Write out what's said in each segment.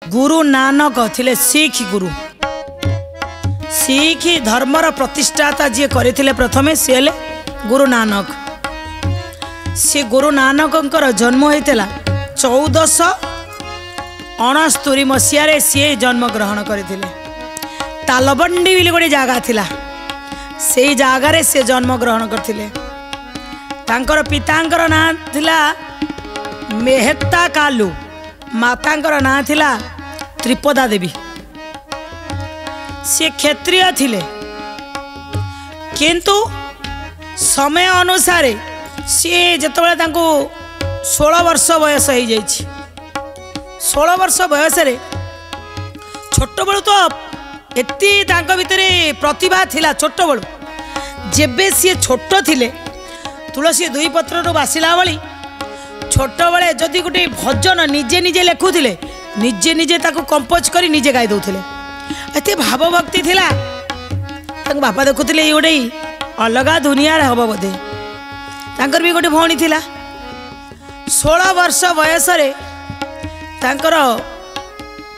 गुरु नानक थिले सिख गुरु। सिख धर्मर प्रतिष्ठाता जी करथिले प्रथमे से गुरु नानक। से गुरु नानकंकर जन्म होइतला 1469 मसीह सी जन्म ग्रहण करथिले। तालबंडी बोली गोटे जगह थिला, से जगार से जन्म ग्रहण करथिले। तांकर पितांकर नाम थिला मेहता कालू, मातांकर नाम थिला त्रिपदा देवी। से क्षत्रिय थिले किंतु समय अनुसार सी जिते 16 वर्ष बयस हो जाइछि। 16 वर्ष बयस छोट बड़ू तो एति भितर प्रतिभा थिला। छोट बड़ू जेबे सी छोट थिले तुलसी दुई पत्र बासिला बली छोट बड़े जदि गोटे भजन निजे निजे लिखुले निजे निजे ताको कंपोज करी निजे गाई दउथिले। एते भाव भक्ति थिला। तांको बापा देखुथिले ये गोटे अलगा दुनिया रे हबो बोधे। तांकर भी गोटे भौणी थिला। 16 वर्ष बयस रे तांकर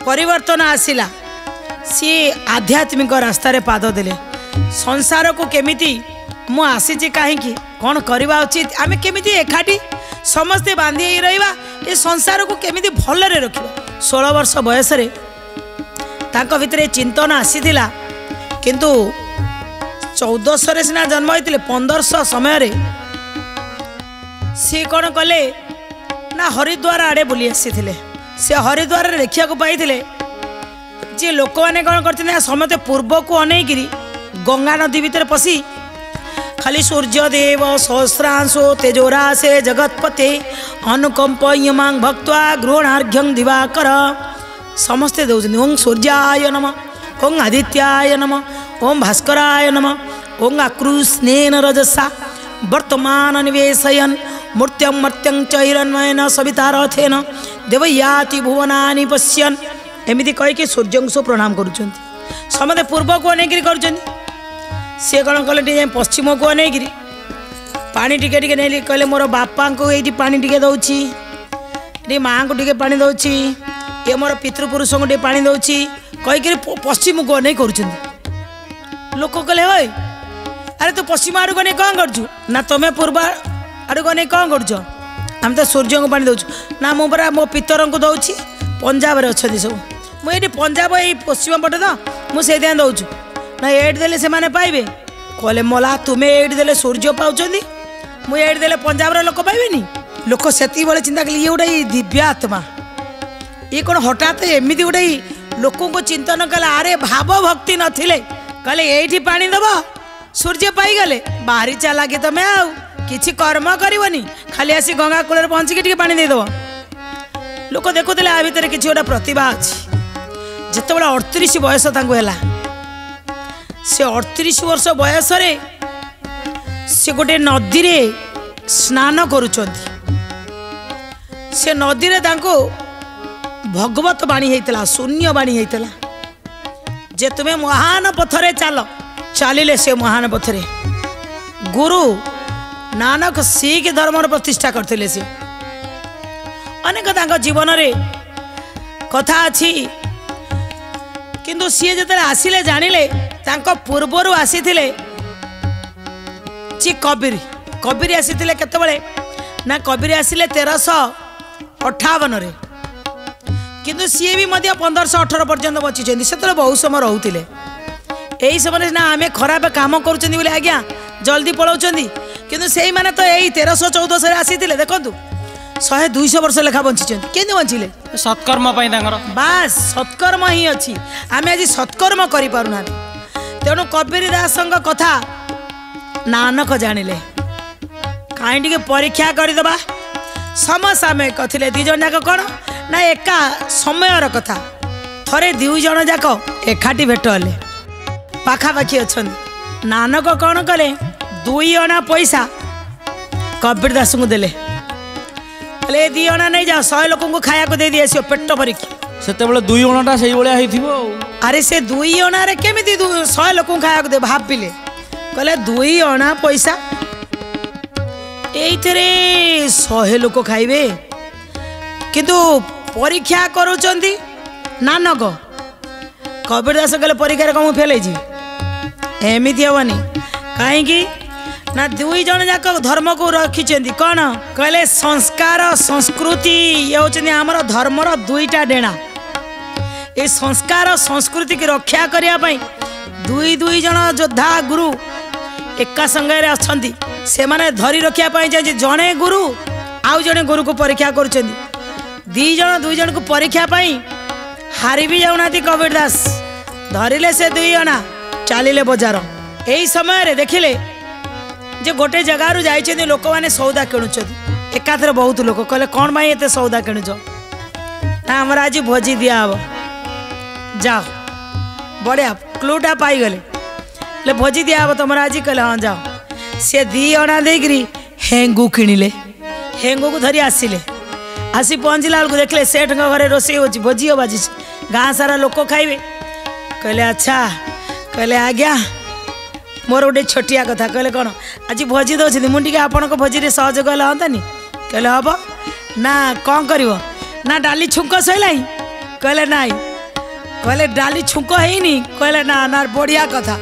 परिवर्तन आसिला। सी आध्यात्मिक रास्ता रे पाद देले। संसार को केमिति मु आसीची काहेकि कौन करवा उचित, आमे केमिति एकाठी समस्ते बांधी रहिबा, ए संसार को केमिति भलरे रखिबा। 16 वर्ष बयस रे तांको भितरे चिंतन आसीथिला। किंतु 1400 रे सिना जन्म होइतिले 1500 समय रे सी कौन कले ना हरिद्वार आड़े बुली आसीथिले। से हरिद्वार रे देखिया को पाइथिले जे लोक माने कौन करथिले समते पूर्व को अनेगिरी गंगा नदी भितर पसी खाली सूर्य देव सहस्रांशो तेजोरासे जगतपते अनुकंप यमांग भक्त्वा गृहणार्घ्यं दिवाकर समस्ते दौजन। ओं सूर्याय नमः, ओं आदित्याय नमः, ओं भास्कराय नमः, ओं आकृष्णेन रजसा वर्तमान निवेशयन् मूर्त्यं मर्त्यं च हिरण्मयेन सविता रथेन देवयाति भुवनानि पश्यन्। एमिति कहिके सूर्यंशु प्रणाम करुछन्ति। समते पूर्व को अनेगिरी करुछन्ति। सी कौन कले टे पश्चिम को अनेगिरी पानी टिके टिके नहीं कहले मोर बापा को ये पानी टिके दौची, ये माँ को टिके पानी दौची, ये मोर पितृपुरुष को टे पानी दौची कहीकि पश्चिम को अनेक कर। लोक कहले हो अरे तू पश्चिम आड़ को नहीं कौन करछु ना तुम्हें पूर्व आड़ को नहीं कौन करछ, आम तो सूर्य को पानी दौचु ना मु परा मो पितर को दौची। पंजाब रे अच्छी सब मुझे पंजाब ये पश्चिम पटे तो मुझे दौचु ना एड देले से माने पाइबे। कहले मला तुम्हें एड देले सूर्य पाउछंदी, मु एड देले पंजाब रे लोक पाइबेनी। लोक सेती बळे चिंता कले ये गोटे दिव्य आत्मा, ये कौन हठात एमती गोटे लोक को चिंतन कला। अरे भाव भक्ति नथिले कहले एठी पानी दबो सूर्य पाइगले बाहरी चालाकी तमे आउ किछि कर्म करबनी खाली आसी गंगा कूल पहुँच के पानी दे दबो। लोक देखुले आ भितर किछि गोटे प्रतिभा अछि। जेतेबेला 38 बयस तांको हैला, से 38 वर्ष बयस रे से गोटे नदी रे स्नान करुचंती। से नदी रे तांको भगवत बाणी हेतला, शून्य बाणी हेतला जे तुम्हें महान पथरे चल चलिले। से महान पथरे गुरु नानक सिख धर्म प्रतिष्ठा करथिले। से अनेक तांको जीवन रे कथा अछि, किंतु सी जते आसिले जानिले तांको पूर्वरु आसीथिले ची कबीर। कबीर आसीथिले केतेबेले ना कबीर आसिले 1358 रे, किंतु सी भी मध्य 1518 पर्यंत बचिछन्ती। सेतले बहुत समय रहउथिले। एही समय ना आमे खराब काम करूछन्ती बोले आज्ञा जल्दी पळौछन्ती, किंतु सेही माने तो एही 1314 रे आसीथिले। देखंतु 100-200 वर्ष लेखा बंचिछन्ती। केने बंचिले? सत्कर्म पई तांगर बास सत्कर्म ही अछि। आमे आज सत्कर्म करि पारुना। तेणु कबीर दासंग कथा नानक जानिले। काई टिके परीक्षा करदबा समसामयिक थिले। दी जन जाक कौन ना एका समयर कथा। थरे दुई जन जाक एकाठी भेट हेले पाखापाखि अच्छा। नानक कौन कले 2 अना पैसा कबीर दास को देले। कहले 2 अना नहीं जाओ 100 लोक को खाया को दे दिए पेट भरिक। सेतेबेले 2 अणाटा सेही भलिया हेथिबो। अरे से 2 अना रे केमिति 100 लोक को खाया को दे भाबिले। कहले 2 अना पैसा एइथरे 100 लोक खाइबे, किंतु परीक्षा करूचंती ନା ନଗ କବିର ଦାସ କହିଲେ ପରୀକ୍ଷାରେ କ'ଣ ମୁଁ ଫେଲ୍ ହେଇଛି? ଏମିତି ହେବନି। କାହିଁକି ନା ଦୁଇ ଜଣ ଯାକ ଧର୍ମକୁ ରଖିଛନ୍ତି କ'ଣ କହିଲେ ସଂସ୍କାର ସଂସ୍କୃତି ହେଉଛନ୍ତି ଆମର ଧର୍ମର ଦୁଇଟା ଡେଣା। ଏ ସଂସ୍କାର ସଂସ୍କୃତିକି ରକ୍ଷା କରିବା ପାଇଁ ଦୁଇ ଜଣ ଯୋଦ୍ଧା ଗୁରୁ ଏକା ସାଙ୍ଗରେ ଅଛନ୍ତି। ସେମାନେ ଧରି ରଖିବା ପାଇଁ ଚାହୁଁଛି ଜଣେ ଗୁରୁ ଆଉ ଜଣେ ଗୁରୁକୁ ପରୀକ୍ଷା କରୁଛନ୍ତି। ଦୁଇ ଜଣକୁ ପରୀକ୍ଷା ପାଇଁ ହାରି ବି ଯାଉନାହାନ୍ତି କବିର ଦାସ। ଧରିଲେ ସେ ଦୁଇ ଜଣ ଚାଲିଲେ ବଜାର। ଏହି ସମୟରେ ଦେଖିଲେ ଯେ ଗୋଟେ ଜାଗାରୁ ଯାଇଛନ୍ତି ଲୋକମାନେ ସଉଦା କିଣୁଛନ୍ତି। ଏକାଥରେ ବହୁତ ଲୋକ କହିଲେ କ'ଣ ପାଇଁ ଏତେ ସଉଦା କିଣୁଛ? ନା ଆମର ଆଜି ଭୋଜି ଦିଆହବ। ଯାଅ ବଢ଼ିଆ କ୍ଲୁଟା ପାଇଗଲେ। ହେଲେ ଭୋଜି ଦିଆହବ ତମର ଆଜି? କହିଲେ ହଁ ଯାଅ। ସେ 2 ଅଣା ଦେଇକିରି ହେଙ୍ଗୁ କିଣିଲେ। ହେଙ୍ଗୁକୁ ଧରି ଆସିଲେ। ଆସି ପହଞ୍ଚିଲା ବେଳକୁ ଦେଖିଲେ ସେଠଙ୍କ ଘରେ ରୋଷେଇ ହେଉଛି, ଭୋଜି ବାଜିଛି, ଗାଁ ସାରା ଲୋକ ଖାଇବେ। କହିଲେ ଆଚ୍ଛା। କହିଲେ ଆଜ୍ଞା ମୋର ଗୋଟେ ଛୋଟିଆ କଥା। କହିଲେ କ'ଣ? ଆଜି ଭୋଜି ଦେଉଛନ୍ତି, ମୁଁ ଟିକେ ଆପଣଙ୍କ ଭୋଜିରେ ସହଯୋଗ ହେଲେ ହଅନ୍ତାନି? କହିଲେ ହବ। ନା କ'ଣ କରିବ? ନା ଡାଲି ଛୁଙ୍କ ସଇଲାଣି? କହିଲେ ନାଇଁ। କହିଲେ ଡାଲି ଛୁଙ୍କ ହେଇନି? କହିଲେ ନା ନା ବଢ଼ିଆ କଥା।